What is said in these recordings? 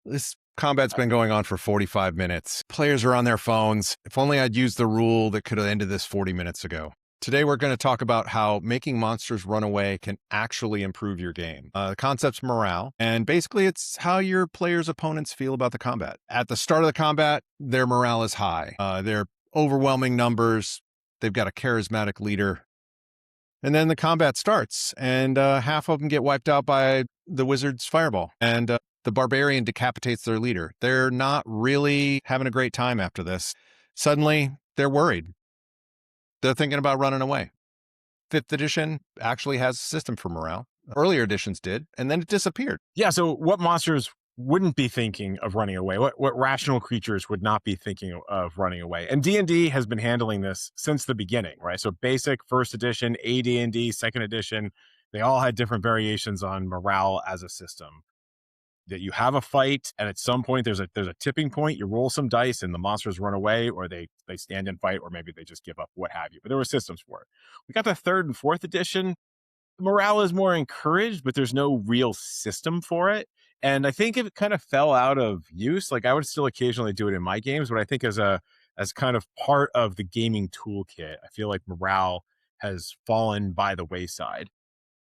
This combat's been going on for 45 minutes. Players are on their phones. If only I'd used the rule that could have ended this 40 minutes ago. Today, we're going to talk about how making monsters run away can actually improve your game. The concept's morale, and basically, it's how your players' opponents feel about the combat. At the start of the combat, their morale is high. They're overwhelming numbers. They've got a charismatic leader. And then the combat starts, and half of them get wiped out by the wizard's fireball. And the barbarian decapitates their leader. They're not really having a great time after this. Suddenly, they're worried. They're thinking about running away. Fifth edition actually has a system for morale. Earlier editions did, and then it disappeared. Yeah, so what monsters wouldn't be thinking of running away? What rational creatures would not be thinking of running away? And D&D has been handling this since the beginning, right? So basic, first edition, AD&D, second edition, they all had different variations on morale as a system. That you have a fight, and at some point there's a tipping point. You roll some dice, and the monsters run away, or they stand and fight, or maybe they just give up, what have you. But there were systems for it. We got the third and fourth edition. Morale is more encouraged, but there's no real system for it. And I think it kind of fell out of use. Like, I would still occasionally do it in my games, but I think as kind of part of the gaming toolkit, I feel like morale has fallen by the wayside.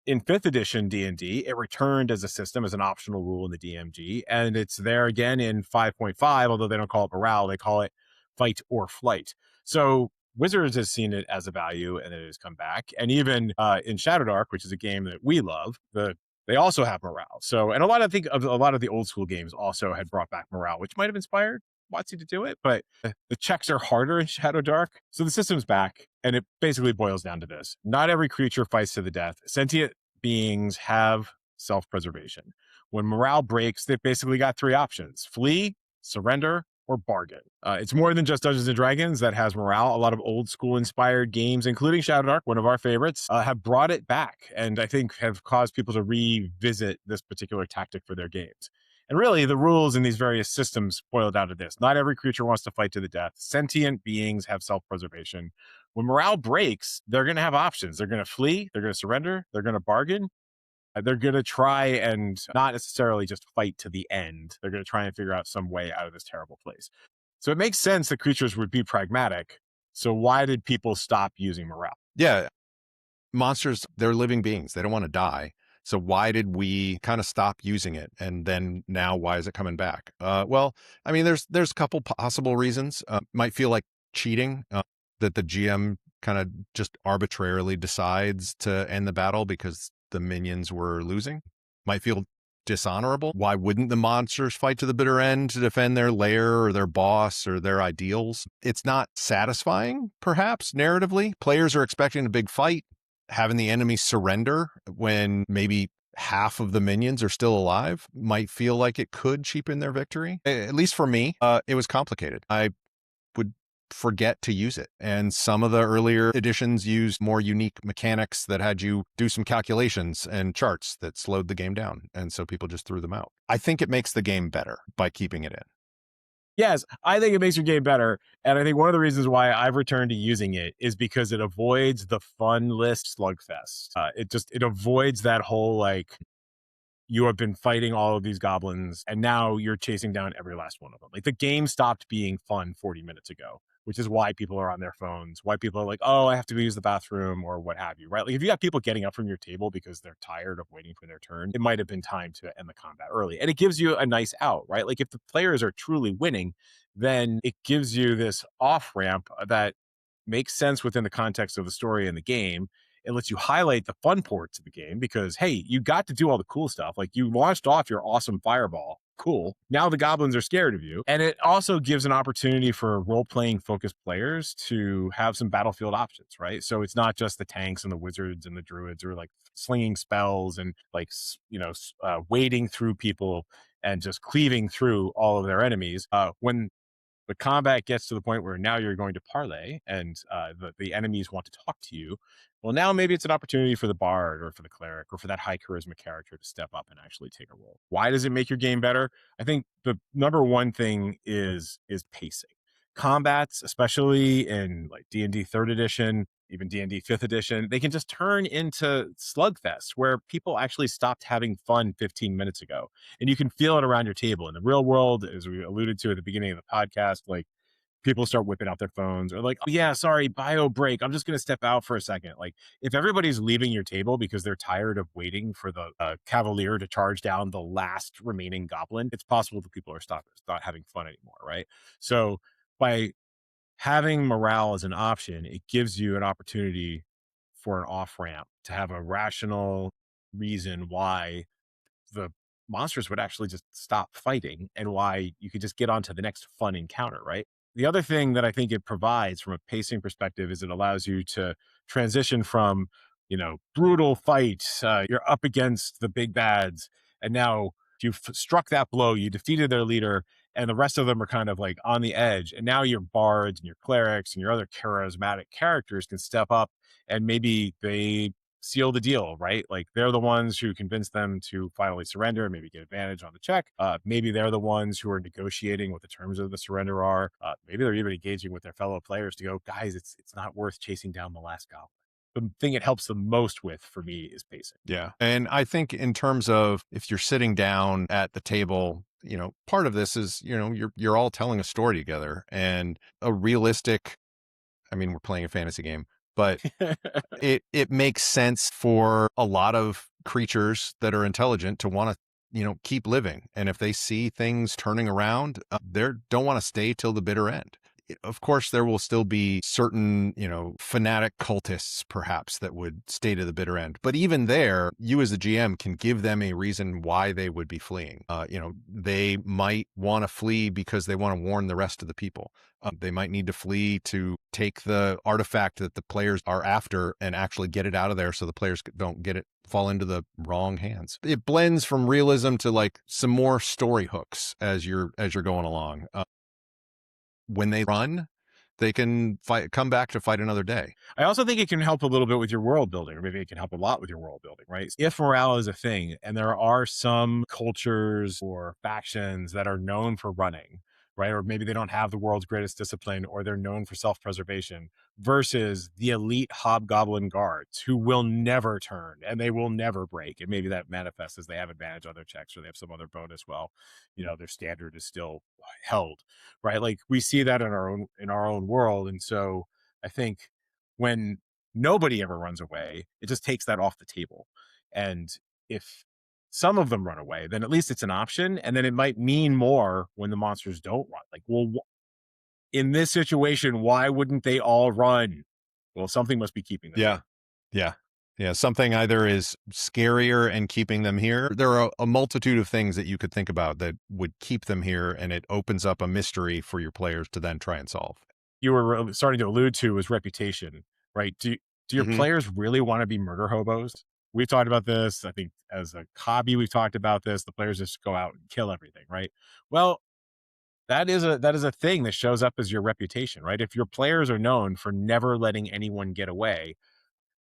In fifth edition D&D, it returned as a system, as an optional rule in the DMG, and it's there again in 5.5, although they don't call it morale, they call it fight or flight. So Wizards has seen it as a value, and it has come back. And even in Shadowdark, which is a game that we love, they also have morale. So, and a lot of the old school games also had brought back morale, which might have inspired WotC to do it, but the checks are harder in Shadowdark. So the system's back, and it basically boils down to this. Not every creature fights to the death. Sentient beings have self-preservation. When morale breaks, they've basically got three options: flee, surrender, or bargain. It's more than just Dungeons & Dragons that has morale. A lot of old school inspired games, including Shadowdark, one of our favorites, have brought it back, and I think have caused people to revisit this particular tactic for their games. And really, the rules in these various systems boil down to this. Not every creature wants to fight to the death. Sentient beings have self-preservation. When morale breaks, they're going to have options. They're going to flee, they're going to surrender, they're going to bargain. They're going to try and not necessarily just fight to the end. They're going to try and figure out some way out of this terrible place. So it makes sense that creatures would be pragmatic. So why did people stop using morale? Yeah, monsters, they're living beings. They don't want to die. So why did we kind of stop using it? And then now, why is it coming back? Well, I mean, there's a couple possible reasons. Might feel like cheating, that the GM kind of just arbitrarily decides to end the battle because the minions were losing. Might feel dishonorable. Why wouldn't the monsters fight to the bitter end to defend their lair or their boss or their ideals? It's not satisfying, perhaps, narratively. Players are expecting a big fight. Having the enemy surrender when maybe half of the minions are still alive might feel like it could cheapen their victory. At least for me, it was complicated. I would forget to use it. And some of the earlier editions used more unique mechanics that had you do some calculations and charts that slowed the game down. And so people just threw them out. I think it makes the game better by keeping it in. Yes, I think it makes your game better. And I think one of the reasons why I've returned to using it is because it avoids the fun list slugfest. It avoids that whole, like, you have been fighting all of these goblins and now you're chasing down every last one of them. Like, the game stopped being fun 40 minutes ago, which is why people are on their phones, why people are like, oh, I have to use the bathroom or what have you, right? Like, if you got people getting up from your table because they're tired of waiting for their turn, it might have been time to end the combat early. And it gives you a nice out, right? Like, if the players are truly winning, then it gives you this off ramp that makes sense within the context of the story and the game. It lets you highlight the fun parts of the game because, hey, you got to do all the cool stuff. Like, you launched off your awesome fireball. Cool. Now the goblins are scared of you. And it also gives an opportunity for role-playing focused players to have some battlefield options, right? So it's not just the tanks and the wizards and the druids who are like slinging spells and like, wading through people and just cleaving through all of their enemies. When the combat gets to the point where now you're going to parlay and the enemies want to talk to you, well, now maybe it's an opportunity for the bard or for the cleric or for that high charisma character to step up and actually take a role. Why does it make your game better? I think the number one thing is pacing. Combats, especially in like D&D third edition, even D&D 5th edition, they can just turn into slugfests where people actually stopped having fun 15 minutes ago. And you can feel it around your table. In the real world, as we alluded to at the beginning of the podcast, like people start whipping out their phones or like, oh, yeah, sorry, bio break. I'm just going to step out for a second. Like if everybody's leaving your table because they're tired of waiting for the cavalier to charge down the last remaining goblin, it's possible that people are not having fun anymore. Right. So by having morale as an option, it gives you an opportunity for an off ramp to have a rational reason why the monsters would actually just stop fighting and why you could just get on to the next fun encounter, right? The other thing that I think it provides from a pacing perspective is it allows you to transition from, brutal fights, you're up against the big bads, and now you've struck that blow, you defeated their leader, and the rest of them are kind of like on the edge. And now your bards and your clerics and your other charismatic characters can step up and maybe they seal the deal, right? Like they're the ones who convince them to finally surrender, maybe get advantage on the check. Maybe they're the ones who are negotiating what the terms of the surrender are. Maybe they're even engaging with their fellow players to go, guys, it's not worth chasing down the last goblin. The thing it helps the most with for me is pacing. Yeah. And I think in terms of if you're sitting down at the table, part of this is, you're all telling a story together and a realistic, I mean, we're playing a fantasy game, but it makes sense for a lot of creatures that are intelligent to want to keep living, and if they see things turning around, they don't want to stay till the bitter end. Of course there will still be certain fanatic cultists perhaps that would stay to the bitter end, but even there you as the GM can give them a reason why they would be fleeing. They might want to flee because they want to warn the rest of the people. They might need to flee to take the artifact that the players are after and actually get it out of there so the players don't fall into the wrong hands. It blends from realism to like some more story hooks as you're going along. When they run, they can come back to fight another day. I also think it can help a little bit with your world building, or maybe it can help a lot with your world building, right? If morale is a thing, and there are some cultures or factions that are known for running, right? Or maybe they don't have the world's greatest discipline, or they're known for self preservation, versus the elite hobgoblin guards who will never turn and they will never break. And maybe that manifests as they have advantage on their checks or they have some other bonus. Well, their standard is still held, right? Like we see that in our own world. And so I think when nobody ever runs away, it just takes that off the table. And if some of them run away, then at least it's an option. And then it might mean more when the monsters don't run. Like, well, in this situation, why wouldn't they all run? Well, something must be keeping them. Yeah. Yeah. Yeah. Something either is scarier and keeping them here. There are a multitude of things that you could think about that would keep them here, and it opens up a mystery for your players to then try and solve. You were starting to allude to was reputation, right? Do your Mhm. players really want to be murder hobos? We've talked about this. I think as a hobby, we've talked about this. The players just go out and kill everything, right? Well, that is a thing that shows up as your reputation, right? If your players are known for never letting anyone get away,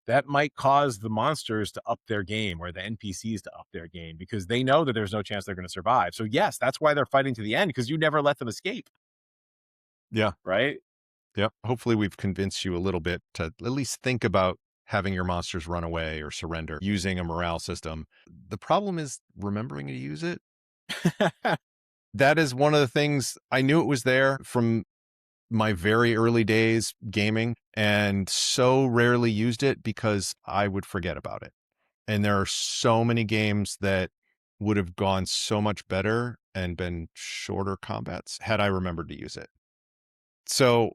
that might cause the monsters to up their game or the NPCs to up their game because they know that there's no chance they're going to survive. So yes, that's why they're fighting to the end because you never let them escape, Yeah. right? Yep. Hopefully we've convinced you a little bit to at least think about having your monsters run away or surrender using a morale system. The problem is remembering to use it. That is one of the things I knew it was there from my very early days gaming, and so rarely used it because I would forget about it. And there are so many games that would have gone so much better and been shorter combats had I remembered to use it. So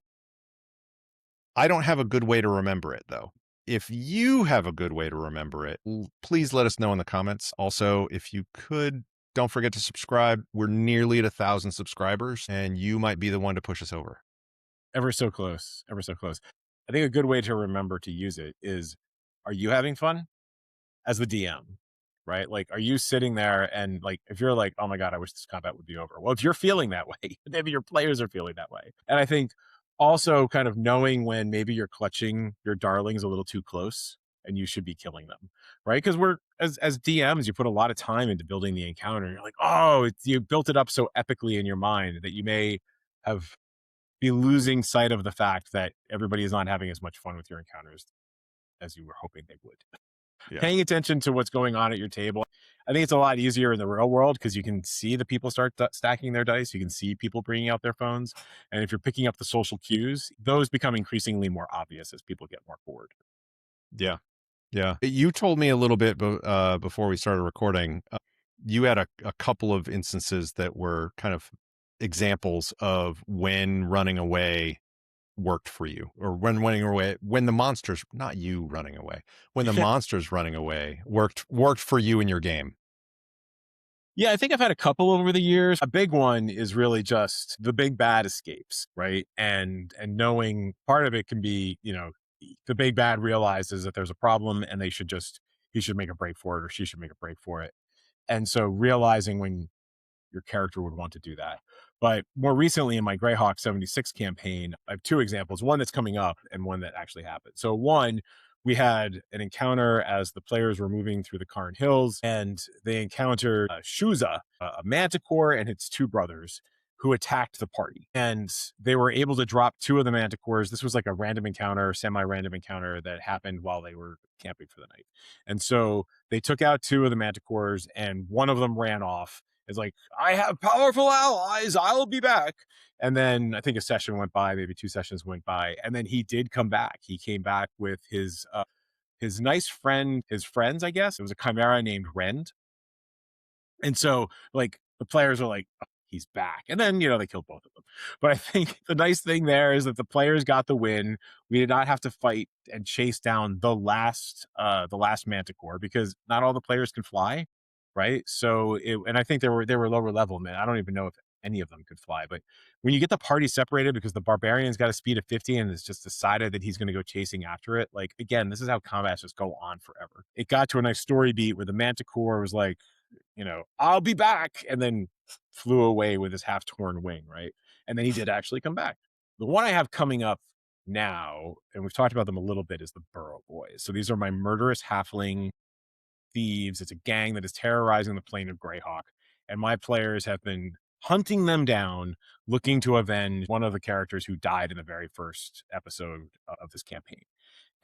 I don't have a good way to remember it though. If you have a good way to remember it, please let us know in the comments. Also, if you could, don't forget to subscribe. We're nearly at 1,000 subscribers, and you might be the one to push us over. Ever so close, ever so close. I think a good way to remember to use it is, are you having fun as the DM? Right? Like, are you sitting there and like, if you're like, oh my God, I wish this combat would be over. Well, if you're feeling that way, maybe your players are feeling that way. And I think also kind of knowing when maybe you're clutching your darlings a little too close and you should be killing them, right? Because we're as DMs, you put a lot of time into building the encounter. You're like, oh, you built it up so epically in your mind that you may have be losing sight of the fact that everybody is not having as much fun with your encounters as you were hoping they would. Yeah. Paying attention to what's going on at your table. I think it's a lot easier in the real world because you can see the people start stacking their dice. You can see people bringing out their phones. And if you're picking up the social cues, those become increasingly more obvious as people get more bored. Yeah. Yeah. You told me a little bit before we started recording. You had a couple of instances that were kind of examples of when running away worked for you, or when running away, when the monsters, not you running away, when the Yeah. monsters running away worked for you in your game. Yeah, I think I've had a couple over the years. A big one is really just the big bad escapes, right? And knowing part of it can be, the big bad realizes that there's a problem and he should make a break for it or she should make a break for it. And so realizing when your character would want to do that. But more recently in my Greyhawk 76 campaign, I have two examples, one that's coming up and one that actually happened. So one, we had an encounter as the players were moving through the Karn Hills, and they encountered Shuza, a manticore, and its two brothers who attacked the party. And they were able to drop two of the manticores. This was like a random encounter, semi-random encounter that happened while they were camping for the night. And so they took out two of the manticores, and one of them ran off. It's like, I have powerful allies. I'll be back. And then I think a session went by, maybe two sessions went by, and then he did come back. He came back with his nice friend, his friends, I guess. It was a chimera named Rend. And so, like, the players are like, "Oh, he's back." And then, they killed both of them. But I think the nice thing there is that the players got the win. We did not have to fight and chase down the last manticore because not all the players can fly, right? And I think they were lower level, man. I don't even know if any of them could fly. But when you get the party separated because the barbarian's got a speed of 50 and has just decided that he's going to go chasing after it, like, again, this is how combats just go on forever. It got to a nice story beat where the manticore was like, I'll be back, and then flew away with his half torn wing, right? And then he did actually come back. The one I have coming up now, and we've talked about them a little bit, is the Burrow Boys. So these are my murderous halfling thieves. It's a gang that is terrorizing the plain of Greyhawk, and my players have been hunting them down, looking to avenge one of the characters who died in the very first episode of this campaign.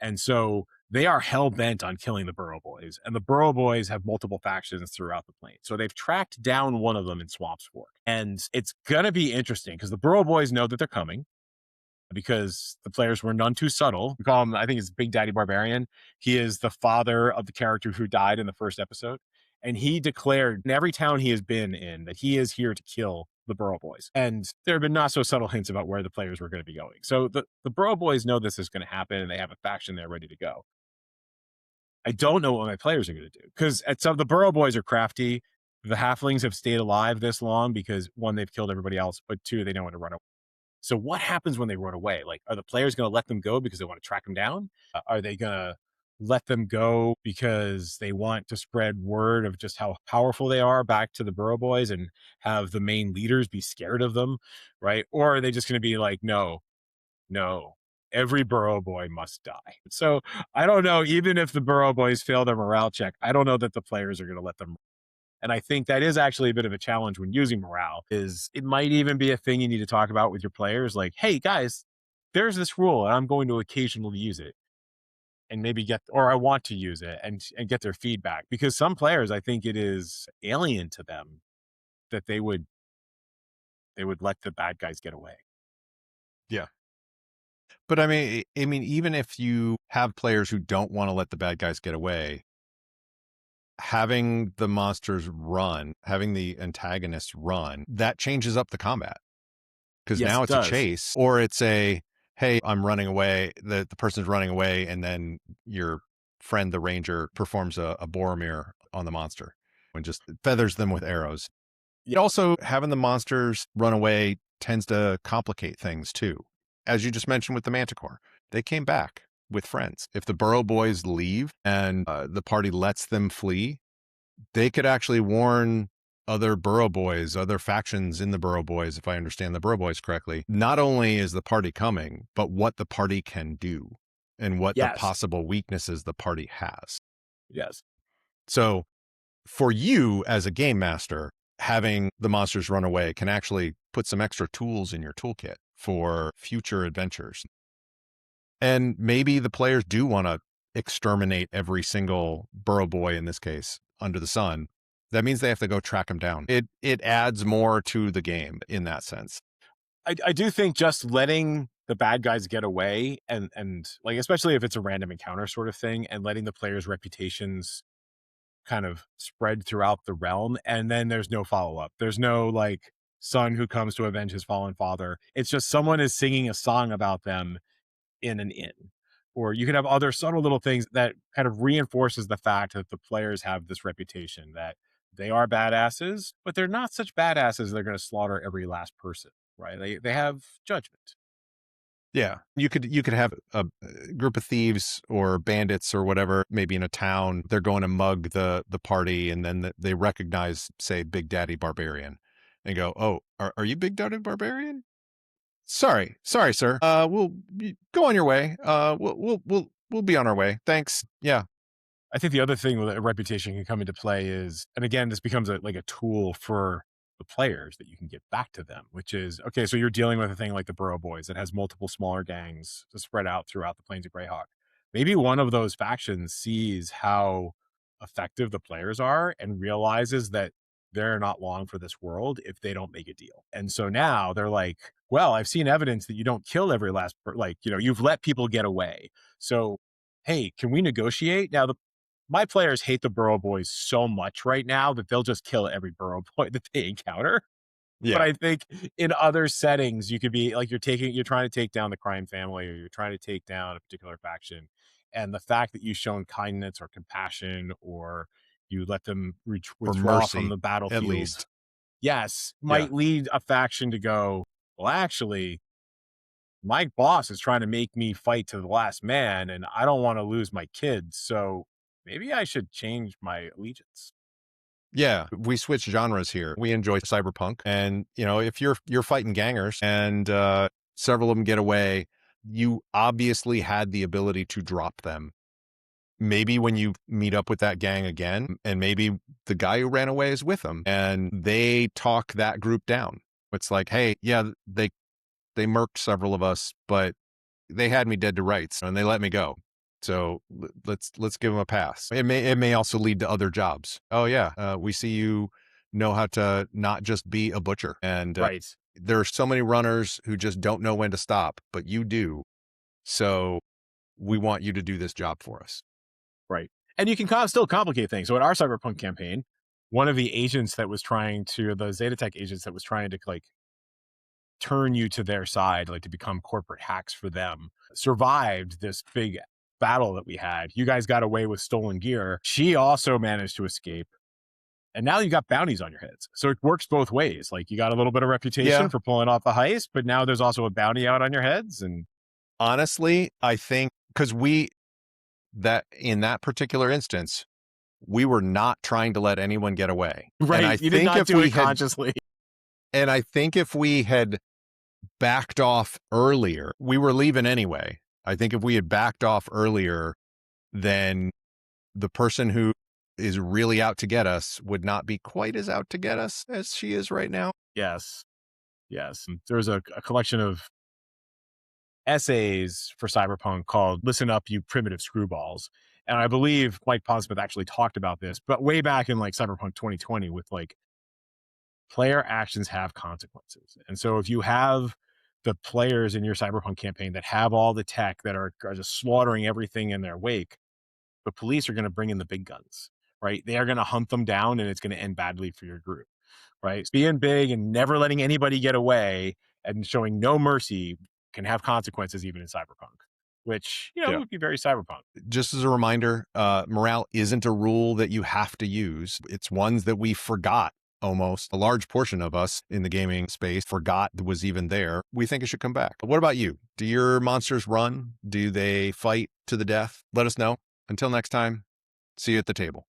And so they are hell bent on killing the Burrow Boys. And the Burrow Boys have multiple factions throughout the plane. So they've tracked down one of them in Swamp's Fork. And it's going to be interesting because the Burrow Boys know that they're coming because the players were none too subtle. We call him, I think it's Big Daddy Barbarian. He is the father of the character who died in the first episode. And he declared in every town he has been in that he is here to kill the Burrow Boys. And there have been not so subtle hints about where the players were going to be going. So the Burrow Boys know this is going to happen and they have a faction there ready to go. I don't know what my players are going to do because the Burrow Boys are crafty. The halflings have stayed alive this long because one, they've killed everybody else, but two, they know when to run away. So what happens when they run away? Like, are the players going to let them go because they want to track them down? Are they going to let them go because they want to spread word of just how powerful they are back to the Burrow Boys and have the main leaders be scared of them, right? Or are they just going to be like, no, no, every Burrow Boy must die? So I don't know. Even if the Burrow Boys fail their morale check, I don't know that the players are going to let them. And I think that is actually a bit of a challenge when using morale. Is it might even be a thing you need to talk about with your players. Like, hey guys, there's this rule and I'm going to occasionally use it and maybe or I want to use it and get their feedback, because some players, I think it is alien to them that they would let the bad guys get away. Yeah. But I mean, even if you have players who don't want to let the bad guys get away, having the monsters run, having the antagonists run, that changes up the combat. Because Yes, now it it's a does. chase, or it's hey, I'm running away. The person's running away, and then your friend, the ranger, performs a Boromir on the monster and just feathers them with arrows. Also, having the monsters run away tends to complicate things too. As you just mentioned with the Manticore, they came back with friends. If the Burrow Boys leave and the party lets them flee, they could actually warn other Burrow Boys, other factions in the Burrow Boys, if I understand the Burrow Boys correctly. Not only is the party coming, but what the party can do and what the Yes. possible weaknesses the party has. Yes. So for you as a game master, having the monsters run away can actually put some extra tools in your toolkit for future adventures. And maybe the players do want to exterminate every single burrow boy, in this case, under the sun. That means they have to go track them down. It adds more to the game in that sense. I do think just letting the bad guys get away and like, especially if it's a random encounter sort of thing, and letting the players' reputations kind of spread throughout the realm, and then there's no follow-up. There's no like son who comes to avenge his fallen father. It's just someone is singing a song about them in an inn. Or you could have other subtle little things that kind of reinforces the fact that the players have this reputation that they are badasses, but they're not such badasses they're going to slaughter every last person, right? They have judgment. Yeah, you could have a group of thieves or bandits or whatever, maybe in a town. They're going to mug the party, and then they recognize, say, Big Daddy Barbarian, and go, "Oh, are you Big Daddy Barbarian? Sorry, sir. Go on your way. We'll be on our way. Thanks. Yeah, I think the other thing with a reputation can come into play is, and again, this becomes like a tool for the players that you can get back to them, which is, okay, so you're dealing with a thing like the Burrow Boys that has multiple smaller gangs to spread out throughout the Plains of Greyhawk. Maybe one of those factions sees how effective the players are and realizes that they're not long for this world if they don't make a deal. And so now they're like, well, I've seen evidence that you don't kill every last, like, you've let people get away. So, hey, can we negotiate? Now, my players hate the Burrow Boys so much right now that they'll just kill every Burrow Boy that they encounter. But yeah, I think in other settings, you could be like, you're trying to take down the crime family, or you're trying to take down a particular faction. And the fact that you've shown kindness or compassion, or you let them or withdraw from mercy, the at battlefield, least. yes, Yeah, might lead a faction to go, well, actually, my boss is trying to make me fight to the last man, and I don't want to lose my kids. So maybe I should change my allegiance. yeah. We switch genres here. We enjoy cyberpunk, and if you're fighting gangers and several of them get away, you obviously had the ability to drop them. Maybe when you meet up with that gang again, and maybe the guy who ran away is with them, and they talk that group down. It's like, hey, yeah, they murked several of us, but they had me dead to rights, and they let me go. So let's give them a pass. It may also lead to other jobs. Oh yeah, we see you know how to not just be a butcher, and Right. there are so many runners who just don't know when to stop, but you do. So we want you to do this job for us. Right. And you can still complicate things. So in our cyberpunk campaign, one of the agents that was trying to, the Zetatech agents that was trying to like turn you to their side, like to become corporate hacks for them, survived this big battle that we had. You guys got away with stolen gear. She also managed to escape. And now you got bounties on your heads. So it works both ways. Like, you got a little bit of reputation Yeah, for pulling off the heist, but now there's also a bounty out on your heads. And honestly, I think because that in that particular instance, we were not trying to let anyone get away. And I right, you did think not if do we it had consciously. and I think if we had backed off earlier, we were leaving anyway. I think if we had backed off earlier, then the person who is really out to get us would not be quite as out to get us as she is right now. Yes. Yes. There's a collection of essays for cyberpunk called "Listen Up, You Primitive Screwballs," and I believe Mike Pondsmith actually talked about this, but way back in like cyberpunk 2020, with like, player actions have consequences. And so if you have the players in your cyberpunk campaign that have all the tech, that are just slaughtering everything in their wake, the police are going to bring in the big guns, right? They are going to hunt them down, and it's going to end badly for your group, right? Being big and never letting anybody get away and showing no mercy can have consequences even in cyberpunk, which, Yeah. would be very cyberpunk. Just as a reminder, morale isn't a rule that you have to use. It's ones that we forgot. Almost a large portion of us in the gaming space forgot that was even there. We think it should come back. What about you? Do your monsters run? Do they fight to the death? Let us know. Until next time, see you at the table.